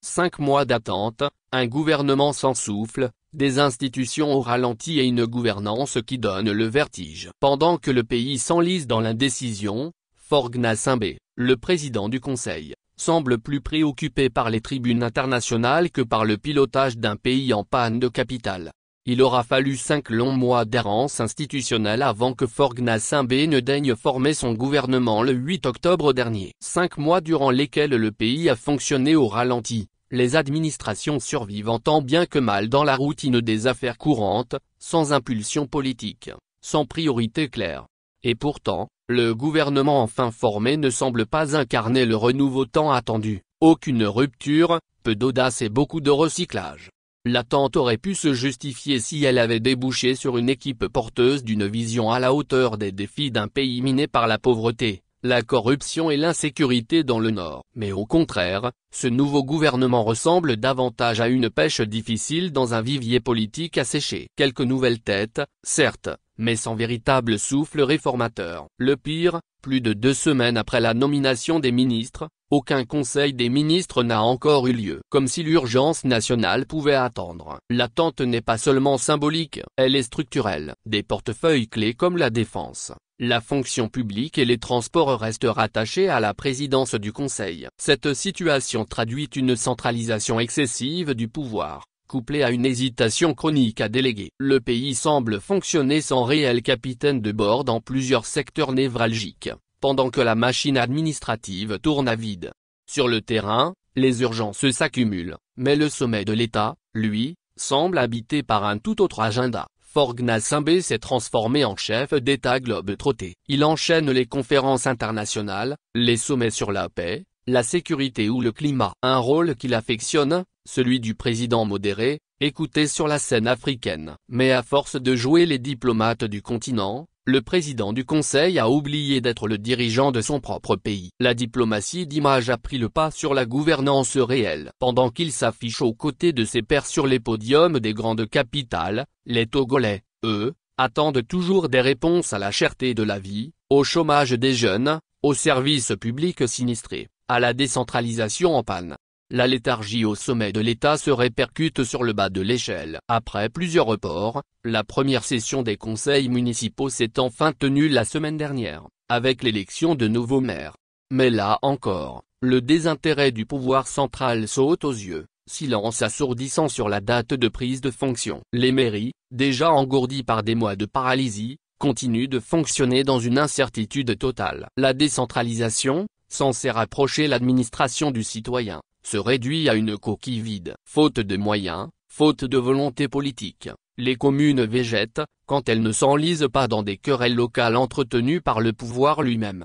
5 mois d'attente, un gouvernement sans souffle, des institutions au ralenti et une gouvernance qui donne le vertige. Pendant que le pays s'enlise dans l'indécision, Faure Gnassingbé, le président du Conseil, semble plus préoccupé par les tribunes internationales que par le pilotage d'un pays en panne de capital. Il aura fallu 5 longs mois d'errance institutionnelle avant que Faure Gnassingbé ne daigne former son gouvernement le 8 octobre dernier. 5 mois durant lesquels le pays a fonctionné au ralenti, les administrations survivant tant bien que mal dans la routine des affaires courantes, sans impulsion politique, sans priorité claire. Et pourtant, le gouvernement enfin formé ne semble pas incarner le renouveau tant attendu. Aucune rupture, peu d'audace et beaucoup de recyclage. L'attente aurait pu se justifier si elle avait débouché sur une équipe porteuse d'une vision à la hauteur des défis d'un pays miné par la pauvreté, la corruption et l'insécurité dans le Nord. Mais au contraire, ce nouveau gouvernement ressemble davantage à une pêche difficile dans un vivier politique asséché. Quelques nouvelles têtes, certes, mais sans véritable souffle réformateur. Le pire, plus de 2 semaines après la nomination des ministres, aucun conseil des ministres n'a encore eu lieu. Comme si l'urgence nationale pouvait attendre. L'attente n'est pas seulement symbolique, elle est structurelle. Des portefeuilles clés comme la défense, la fonction publique et les transports restent rattachés à la présidence du Conseil. Cette situation traduit une centralisation excessive du pouvoir, couplée à une hésitation chronique à déléguer. Le pays semble fonctionner sans réel capitaine de bord dans plusieurs secteurs névralgiques, pendant que la machine administrative tourne à vide. Sur le terrain, les urgences s'accumulent, mais le sommet de l'État, lui, semble habité par un tout autre agenda. Faure Gnassingbé s'est transformé en chef d'État globe-trotté. Il enchaîne les conférences internationales, les sommets sur la paix, la sécurité ou le climat. Un rôle qu'il affectionne, celui du président modéré, écouté sur la scène africaine. Mais à force de jouer les diplomates du continent, le président du Conseil a oublié d'être le dirigeant de son propre pays. La diplomatie d'image a pris le pas sur la gouvernance réelle. Pendant qu'il s'affiche aux côtés de ses pairs sur les podiums des grandes capitales, les Togolais, eux, attendent toujours des réponses à la cherté de la vie, au chômage des jeunes, aux services publics sinistrés, à la décentralisation en panne. La léthargie au sommet de l'État se répercute sur le bas de l'échelle. Après plusieurs reports, la première session des conseils municipaux s'est enfin tenue la semaine dernière, avec l'élection de nouveaux maires. Mais là encore, le désintérêt du pouvoir central saute aux yeux, silence assourdissant sur la date de prise de fonction. Les mairies, déjà engourdies par des mois de paralysie, continuent de fonctionner dans une incertitude totale. La décentralisation, censée rapprocher l'administration du citoyen, se réduit à une coquille vide. Faute de moyens, faute de volonté politique, les communes végètent, quand elles ne s'enlisent pas dans des querelles locales entretenues par le pouvoir lui-même.